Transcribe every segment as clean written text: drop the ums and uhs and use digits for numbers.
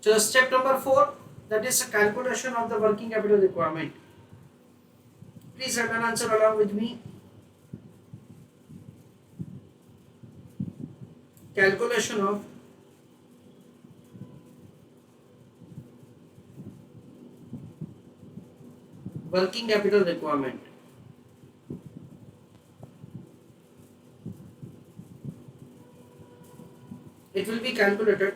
So step number 4, that is a calculation of the working capital requirement. Please write an answer along with me. Calculation of working capital requirement. It will be calculated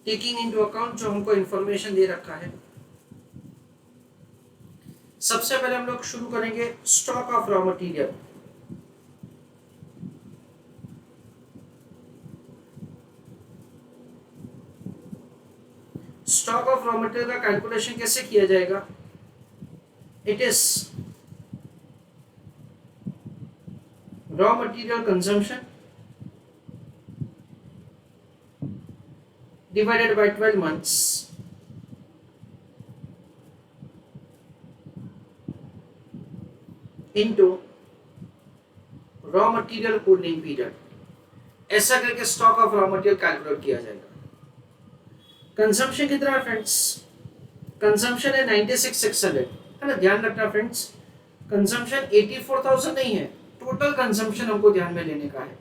taking into account जो हमको information दे रखा है। सबसे पहले हम लोग शुरू करेंगे stock of raw material. Stock of raw material का कैलकुलेशन कैसे किया जाएगा? It is raw material consumption divided by 12 months into raw material holding period। ऐसा करके stock of raw material calculate किया जाएगा। कंजम्पशन कितना है फ्रेंड्स? कंजम्पशन है 96,600 है ना। ध्यान रखना फ्रेंड्स, कंजम्पशन 84,000 नहीं है, टोटल कंजम्पशन हमको ध्यान में लेने का है।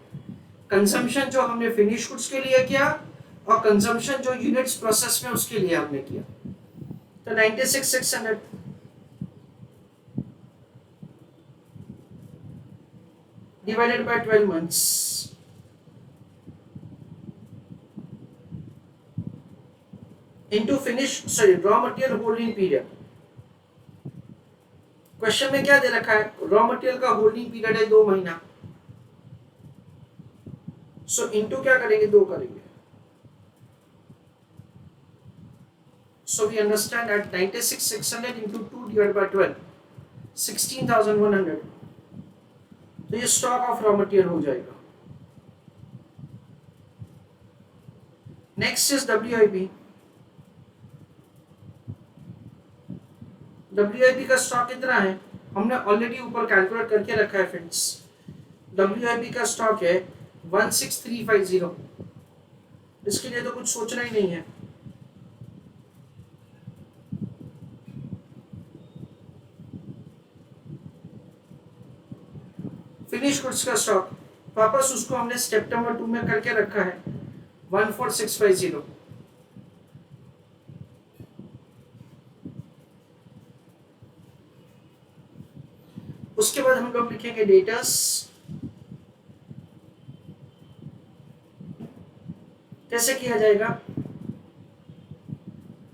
कंजम्पशन जो हमने फिनिश गुड्स के लिए किया और कंजम्पशन जो यूनिट्स प्रोसेस में उसके लिए हमने किया। तो 96,600 divided by 12 months into raw material holding period. Question में क्या दे रखा है? रॉ मटेरियल का होल्डिंग पीरियड है 2 महीना। सो इनटू क्या करेंगे? 2 करेंगे। So we understand that 96,600 into 2 divided by 12, 16,100। तो ये स्टॉक ऑफ रॉ मटेरियल हो जाएगा। Next is WIP। WIP का स्टॉक कितना है? हमने ऑलरेडी ऊपर कैलकुलेट करके रखा है फ्रेंड्स। WIP का स्टॉक है 16,350। इसके लिए तो कुछ सोचना ही नहीं है। फिनिश गुड्स का स्टॉक वापस उसको हमने स्टेप नंबर 2 में करके रखा है 14,650। उसके बाद हम लोग लिखेंगे डेटर्स। कैसे किया जाएगा?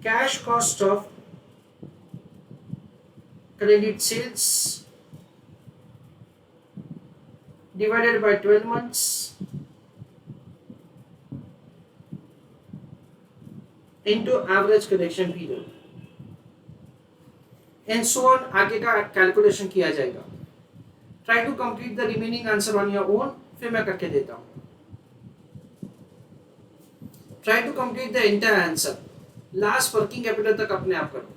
Cash cost of credit sales divided by 12 months into average collection period and so on। आगे का कैलकुलेशन किया जाएगा। Try to complete the remaining answer on your own, फिर मैं करके देता हूं। Try to complete the entire answer, last working capital तक अपने आप करो।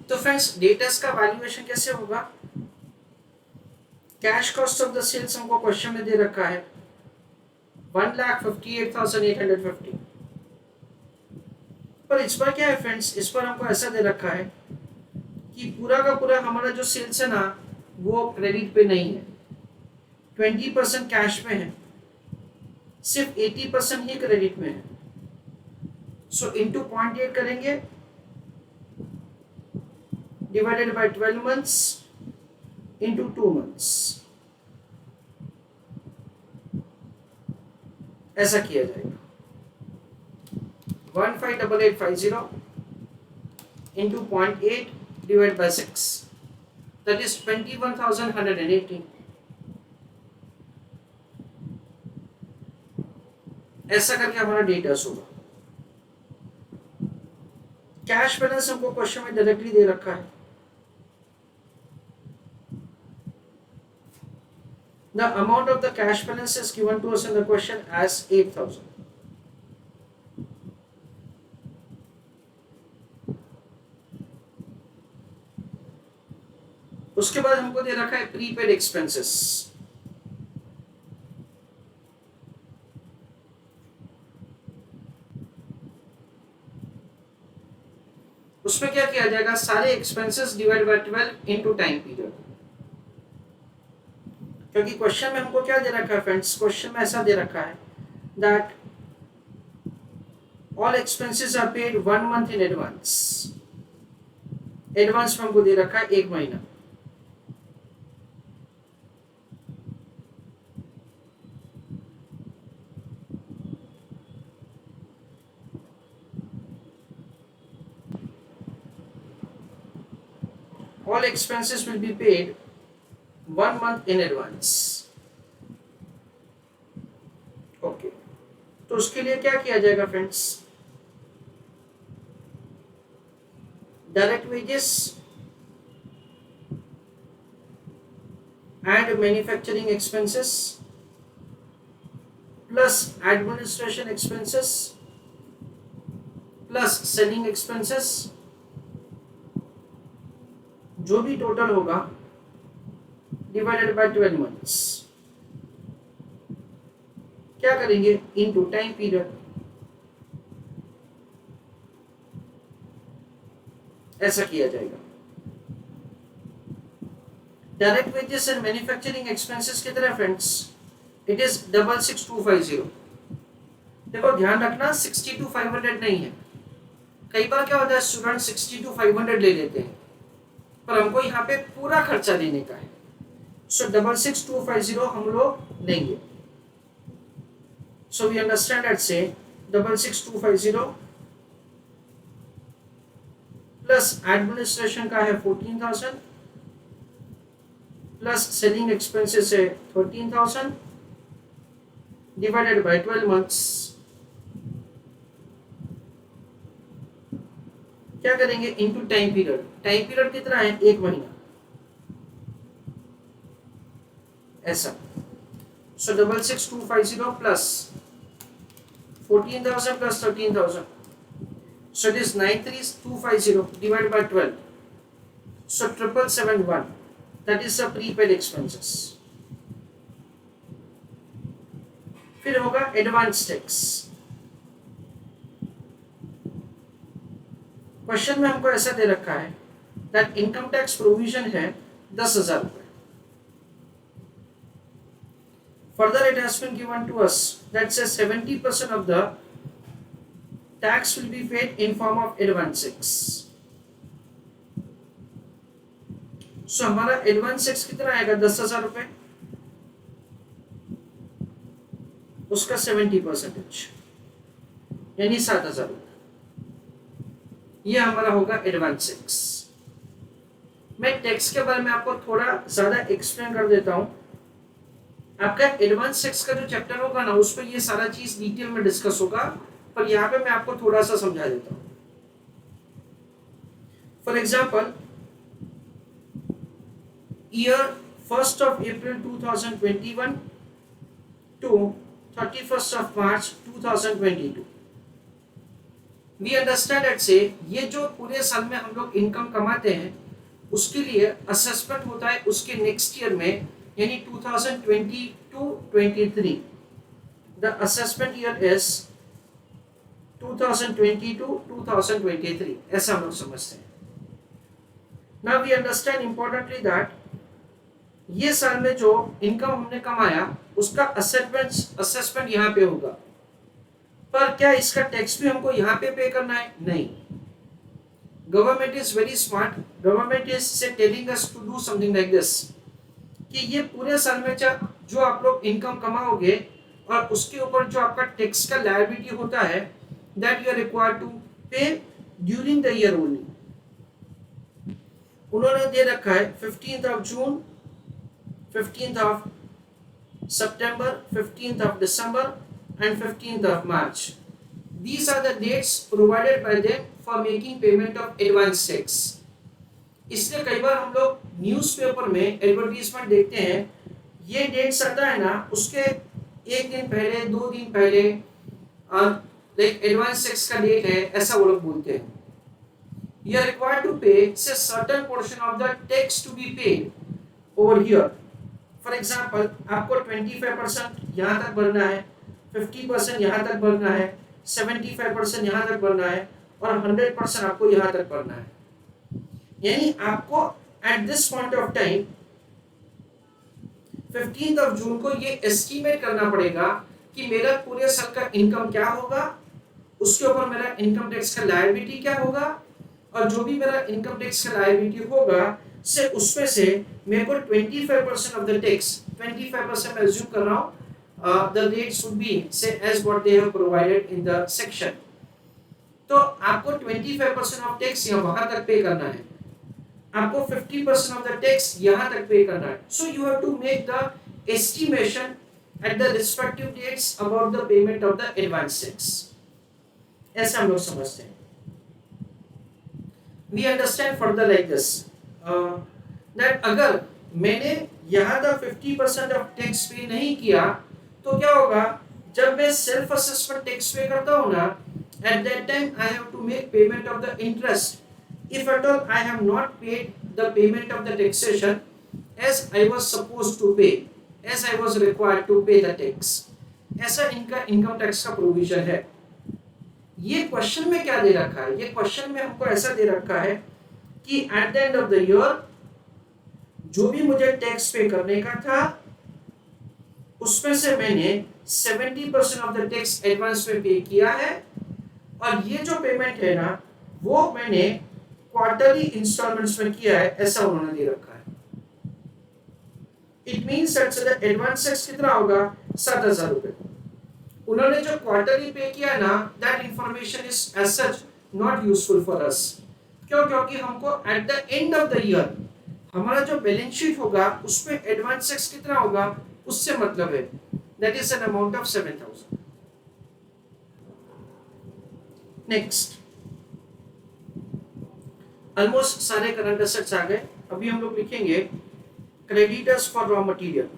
तो फ्रेंड्स डेटर्स का वैल्यूएशन कैसे होगा? Cash cost of the sales हमको क्वेश्चन में दे रखा है 1,58,850। पर इस पर क्या है फ्रेंड्स? इस पर हमको ऐसा दे रखा है कि पूरा का पूरा हमारा जो सेल्स है ना वो क्रेडिट पे नहीं है, 20% कैश में है, सिर्फ 80% ही क्रेडिट में है। सो इनटू 0.8 करेंगे divided by 12 months into 2 months। ऐसा किया जाएगा 158850 into 0.8 divided by 6, that is 21,180। ऐसा करके हमारा डेटा होगा। कैश बैलेंस हमको क्वेश्चन में डायरेक्टली दे रखा है। The amount of the cash balance is given to us in the question as 8,000। उसके बाद हमको दे रखा है प्रीपेड एक्सपेंसेस। उसमें क्या किया जाएगा, सारे expenses divide by 12 into time period. क्योंकि क्वेश्चन में हमको क्या दे रखा है फ्रेंड्स, क्वेश्चन में ऐसा दे रखा है that all expenses are paid 1 month in advance. Advance में हमको दे रखा है 1 महीना। All expenses will be paid 1 month in advance. Okay, तो उसके लिए क्या किया जाएगा friends, direct wages and manufacturing expenses plus administration expenses plus selling expenses, जो भी टोटल होगा डिवाइडेड बाय 12 मंथ्स, क्या करेंगे इनटू टाइम पीरियड। ऐसा किया जाएगा। Direct wages and manufacturing expenses की तरह फ्रेंड्स इट इज 66250। देखो ध्यान रखना 62,500 नहीं है। कई बार क्या होता है स्टूडेंट 62,500 ले लेते हैं, पर हमको यहाँ पे पूरा खर्चा देने का है। सो 66250 हम लोग लेंगे। सो वी अंडरस्टैंड एट से 66250 प्लस एडमिनिस्ट्रेशन का है 14,000 प्लस सेलिंग एक्सपेंसेस है 13,000 डिवाइडेड बाय 12 मंथ्स। क्या करेंगे into time period. Time period कितना है 1 महीना। ऐसा सो 66250 plus 14,000 plus 13,000, so it is 93,250 divided by 12, so 7,771, that is the prepaid expenses। फिर होगा एडवांस टैक्स। क्वेश्चन में हमको ऐसा दे रखा है दैट इनकम टैक्स प्रोविजन है 10,000 रुपए। Further, it has been given to us that says 70% of the tax will be paid in form of advance tax. So हमारा advance tax कितना आएगा 10,000 रुपए, उसका 70% यानी 7,000 रुपए। ये हमारा होगा एडवांस टैक्स। मैं टैक्स के बारे में आपको थोड़ा ज्यादा एक्सप्लेन कर देता हूं। आपका एडवांस टैक्स का जो चैप्टर होगा ना उस पर ये सारा चीज डिटेल में डिस्कस होगा, पर यहाँ पे मैं आपको थोड़ा सा समझा देता हूँ। For example year 1st of April 2021 to 31st of March 2022, we understand at से ये जो पूरे साल में हम लोग इनकम कमाते हैं उसके लिए असेसमेंट होता है उसके नेक्स्ट ईयर में, यानी 2022-23। द असेसमेंट ईयर इज 2022-2023, ऐसा हम लोग समझते हैं। Now we understand importantly that ये साल में जो इनकम हमने कमाया उसका असेसमेंट यहाँ पे होगा, पर क्या इसका टैक्स भी हमको यहाँ पे करना है? नहीं। Government is very smart. Government is से telling us to do something like this कि ये पूरे साल में जो आप लोग इनकम कमाओगे और उसके ऊपर जो आपका टैक्स का लायबिलिटी होता है that you are required to pay during the year only. उन्होंने दे रखा है 15th of June, 15th of September, 15th of December and 15th of March. These are the dates provided by them for making payment of advance tax. इसलिए कई बार हम लोग newspaper में advertisement देखते हैं, ये डेट्स आता है ना उसके एक दिन पहले 2 दिन पहले लाइक एडवांस टैक्स का डेट है, ऐसा वो लोग बोलते हैं। you are required to pay say certain portion of the tax to be paid over here. For example, आपको 25% यहाँ तक भरना है, 50% यहाँ तक भरना है, 75% यहाँ तक भरना है और 100% आपको यहाँ तक भरना है. यानी आपको at this point of time 15 जून को ये एस्टिमेट करना पड़ेगा कि मेरा पूरे साल का इनकम क्या होगा, उसके ऊपर मेरा इनकम टैक्स का लायबिलिटी क्या होगा, और जो भी मेरा इनकम टैक्स का लायबिलिटी होगा से उसमें से मेरे को 25% ऑफ द टैक्स, 25% मैं अज्यूम कर रहा हूँ, the rates would be say as what they have provided in the section. तो आपको 25% ऑफ टैक्स यहाँ वहां तक पे करना है, आपको 50% ऑफ द टैक्स यहाँ तक पे करना है. So you have to make the estimation at the respective dates about the payment of the advance tax. ऐसा हम लोग समझते हैं. We understand further like this that अगर मैंने यहाँ तक 50% ऑफ टैक्स पे नहीं किया तो क्या होगा, जब मैं सेल्फ असेसमेंट टैक्स पे करता हूँ ना, at that time I have to make payment of the interest if at all I have not paid the payment of the taxation as I was supposed to pay, as I was required to pay the tax. ऐसा इनका income tax का provision है. ये question में क्या दे रखा है, ये क्वेश्चन में हमको ऐसा दे रखा है कि eight the end of the year जो भी मुझे टैक्स पे करने का था उसमें से मैंने 70% ऑफ द टैक्स एडवांस में पे किया है, और ये जो पेमेंट है ना वो मैंने क्वार्टरली इंस्टॉलमेंट्स में किया है, ऐसा उन्होंने दे रखा है. It means that advance tax कितना होगा, 7,000 रुपए. उन्होंने जो क्वार्टरली पे किया ना, that information is as such not useful for us. क्यों? क्योंकि हमको at the end of the year हमारा जो बैलेंस शीट होगा उसमें एडवांस टैक्स कितना होगा उससे मतलब है, that is an amount of 7,000. Next, almost सारे करंट एसेट्स आ गए. अभी हम लोग लिखेंगे क्रेडिटर्स फॉर रॉ मटेरियल.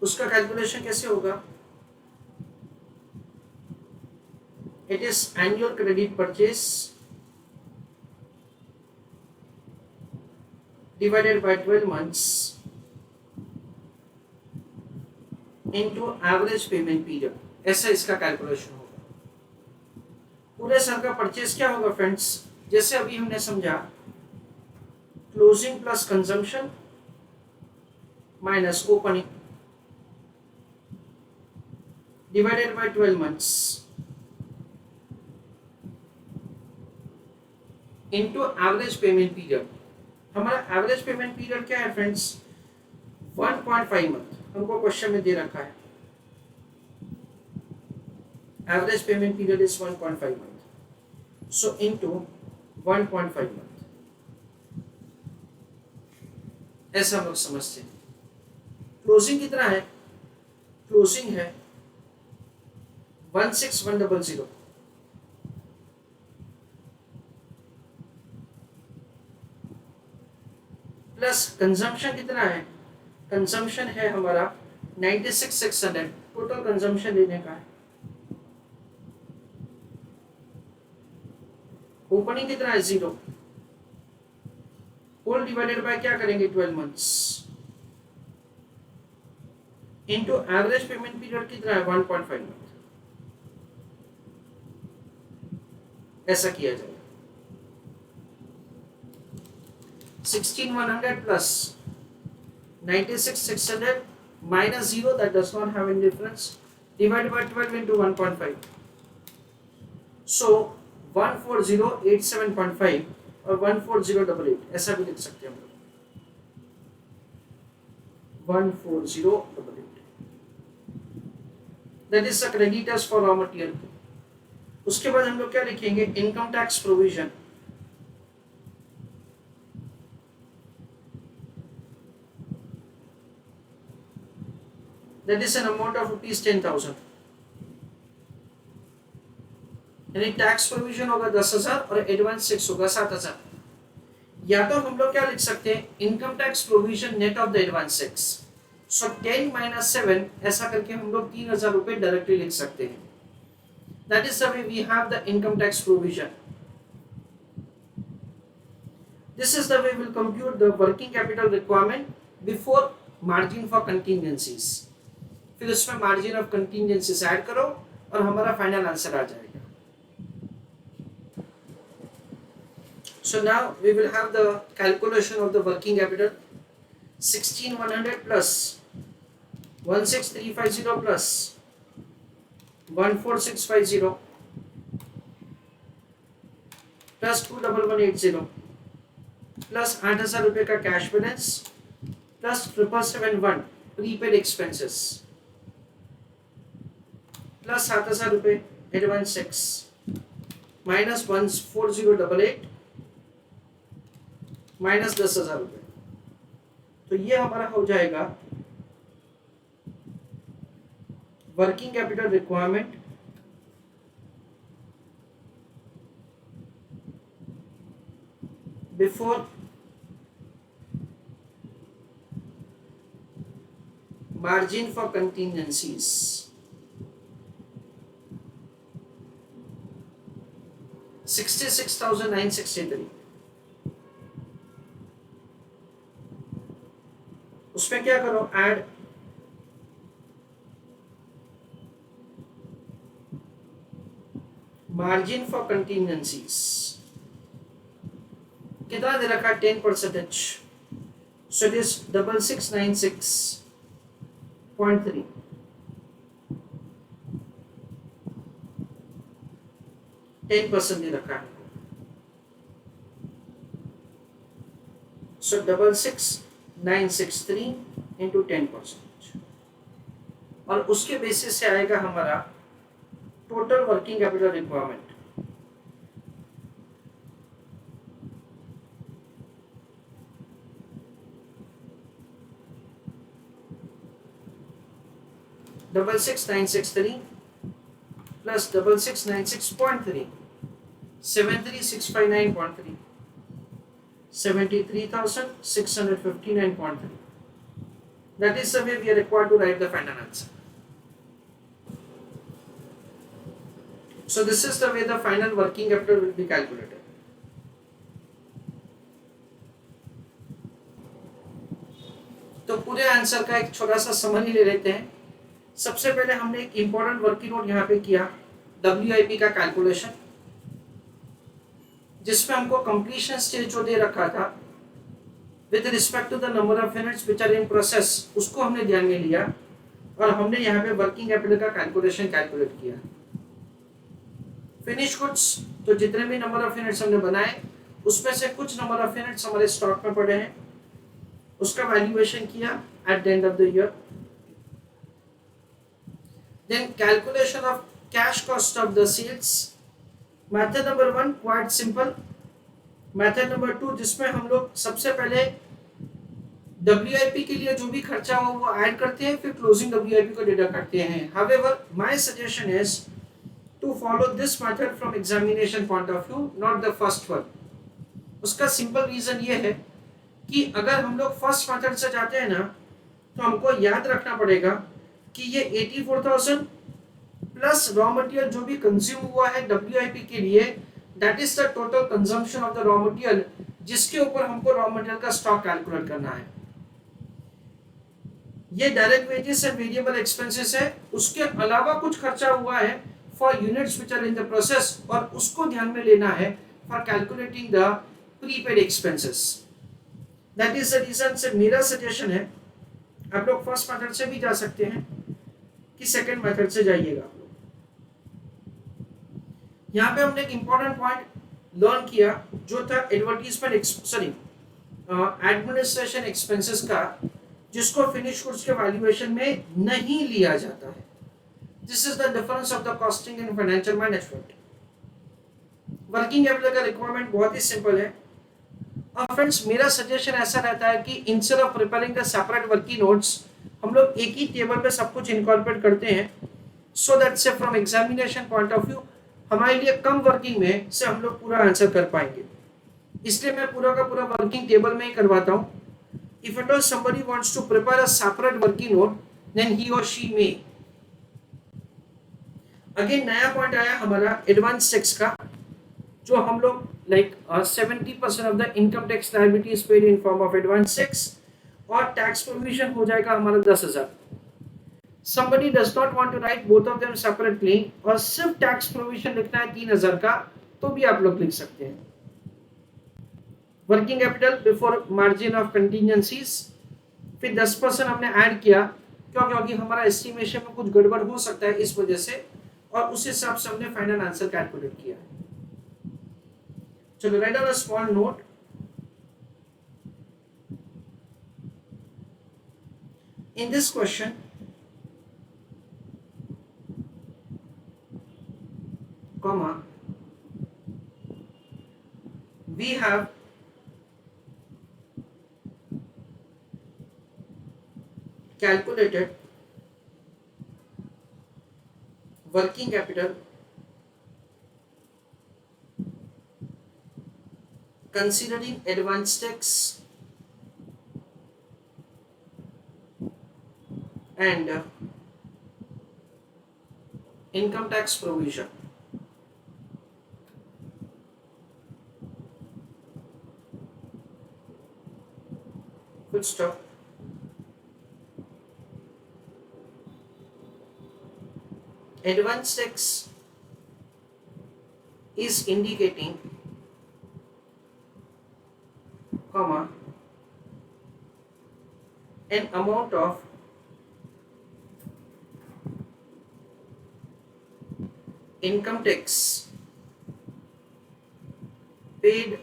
उसका कैलकुलेशन कैसे होगा, it is annual credit purchase divided by 12 months into average payment period. ऐसा इसका कैलकुलेशन होगा. पूरे साल का परचेस क्या होगा फ्रेंड्स, जैसे अभी हमने समझा, closing plus consumption minus opening divided by 12 months into average payment period. हमारा एवरेज पेमेंट पीरियड क्या है फ्रेंड्स, 1.5 month. हमको क्वेश्चन में दे रखा है average payment period is 1.5 month. So into 1.5 month, ऐसा हम लोग समझते हैं. क्लोजिंग कितना है, क्लोजिंग है 16,100 प्लस कंजम्पशन कितना है, कंजम्पशन है हमारा 96,600. टोटल कंजम्पशन लेने का है. ओपनिंग कितना है 0. होल डिवाइडेड बाय क्या करेंगे 12 months into average payment period कितना है 1.5 month. ऐसा किया जाएगा. 16,100 plus 96,600 minus 0, that does not have any difference, divided by 12 into 1.5. So 14087.5 और 14088 ऐसा भी लिख सकते हैं हम लोग. 14088 that is the creditors for raw material. उसके बाद हम लोग क्या लिखेंगे, income tax provision. That is an amount of rupees 10,000. यानी टैक्स प्रोविजन होगा 10,000 और एडवांस टैक्स होगा 7,000. या तो हम लोग क्या लिख सकते हैं, income tax provision net of the advance tax. So 10 minus 7 ऐसा करके हम लोग 3000 रुपए डायरेक्टली लिख सकते हैं. That is the way we have the income tax provision. This is the way will compute the working capital requirement before margin for contingencies. फिर उसमें मार्जिन ऑफ कंटिजेंसीज ऐड करो और हमारा फाइनल आंसर आ जाएगा. So now we will have the calculation of the working capital. 16100 plus 16350 plus 14650 plus 21180 plus 8000 रुपए का cash balance plus 7771 prepaid expenses plus 7000 रुपए advance tax minus 14088 minus 10,000 रुपए. तो ये हमारा हो जाएगा working capital requirement before margin for contingencies. $66,963. उसमें क्या करो, ऐड मार्जिन फॉर कंटिजेंसीज. कितना दे रखा है? 10%. So it is 6696.3. टेन % दे रखा है. सो 66,963 इंटू 10%. और उसके बेसिस से आएगा हमारा total working capital requirement. Double 66,963 plus 6696.3 73,659.3 73,659.3. That is the way we are required to write the final answer. So this is the way the final working capital will be calculated. तो पूरे answer का एक छोटा सा summary ले लेते हैं. सबसे पहले हमने एक इंपॉर्टेंट वर्किंग नोट यहाँ पे किया, WIP का कैलकुलेशन, जिसमें हमको कंप्लीशन स्टेज जो दे रखा था with respect to the number of units which are in process, उसको हमने ध्यान में लिया और हमने यहाँ पे वर्किंग कैपिटल का कैलकुलेशन कैलकुलेट किया. फिनिश गुड्स, तो जितने भी नंबर ऑफ यूनिट्स हमने बनाए उसमें से कुछ नंबर ऑफ यूनिट्स हमारे स्टॉक में पड़े हैं, उसका वैल्यूएशन किया at the end of the year. Then calculation of cash cost of the sales. Method number 1 quite simple. Method number 2 जिसमें हम लोग सबसे पहले WIP के लिए जो भी खर्चा हो वो ऐड करते हैं, फिर क्लोजिंग WIP को डिडक्ट करते हैं. However, my suggestion is to follow this method from examination point of view, not the first one. उसका सिंपल रीजन ये है कि अगर हम लोग फर्स्ट मेथड से जाते हैं ना तो हमको याद रखना पड़ेगा कि ये 84,000 प्लस रॉ मटेरियल जो भी कंज्यूम हुआ है WIP के लिए, that is the total consumption of the raw material, जिसके ऊपर हमको रॉ मटेरियल का स्टॉक कैलकुलेट करना है. ये direct wages and variable expenses है. उसके अलावा कुछ खर्चा हुआ है for units which are in the process, और उसको ध्यान में लेना है for calculating the prepaid expenses. That is the reason से मेरा सजेशन है, आप लोग फर्स्ट मेथड से भी जा सकते हैं कि सेकंड मेथड से जाइएगा. यहाँ पे हमने एक इंपॉर्टेंट पॉइंट लर्न किया जो था एडमिनिस्ट्रेशन एक्सपेंसेस का, जिसको फिनिश गुड्स के वैल्यूएशन में नहीं लिया जाता है. This is the difference of the costing and financial management. Working capital का रिक्वायरमेंट बहुत ही सिंपल है. और फ्रेंड्स मेरा सजेशन ऐसा रहता है कि instead of preparing the separate working notes, हम लोग एक ही टेबल पे सब कुछ इनकॉर्पोरेट करते हैं, सो दैट से from examination point of view हमारे लिए कम वर्किंग में से हम लोग पूरा आंसर कर पाएंगे. इसलिए मैं पूरा का पूरा वर्किंग टेबल में ही करवाता हूँ. If at all somebody wants to prepare a separate working note, then he or she may. Again नया पॉइंट आया हमारा एडवांस टैक्स का, जो हम लोग like 70% of the income tax liability is paid in form of advance tax, और tax provision हो जाएगा हमारा 10,000. somebody does not want to write both of them separately और सिर्फ टैक्स प्रोविजन लिखना है 3,000 का, तो भी आप लोग लिख सकते हैं. Working capital before margin of contingencies, फिर 10% हमने ऐड किया क्योंकि हमारा एस्टिमेशन में कुछ गड़बड़ हो सकता है इस वजह से, और उस हिसाब से हमने फाइनल आंसर कैलकुलेट किया है. चलो write down a small note. In this question comma we have calculated working capital considering advance tax and income tax provision. Full stop. Advance tax is indicating, comma, an amount of income tax paid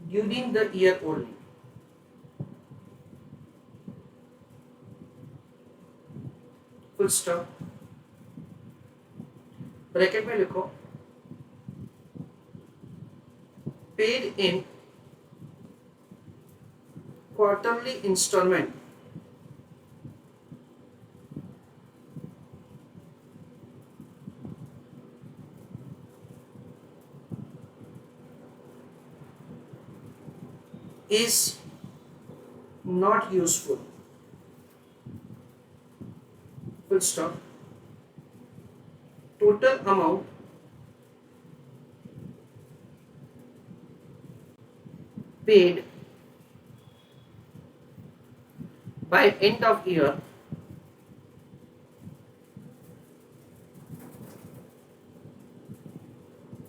during the year only. Full stop. Bracket में लिखो paid in quarterly installment is not useful. Full stop. Total amount paid by end of year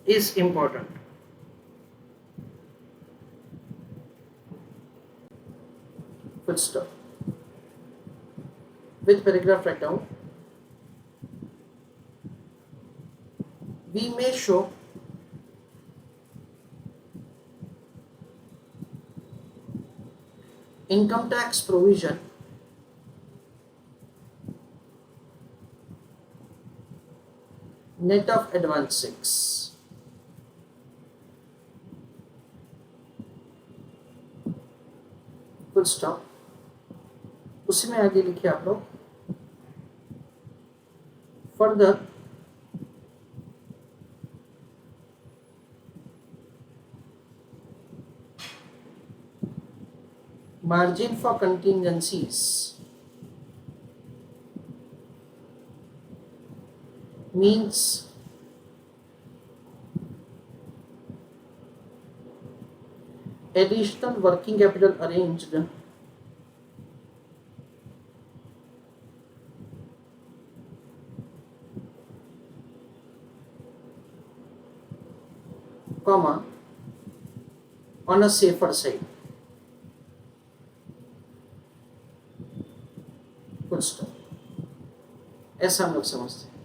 is important. Full stop. Which paragraph write down? We may show income tax provision net of advances. Full stop. उसी में आगे लिखिए आप लोग further margin for contingencies means additional working capital arranged comma on a safer side. Full stop. ऐसा हम लोग समझते हैं.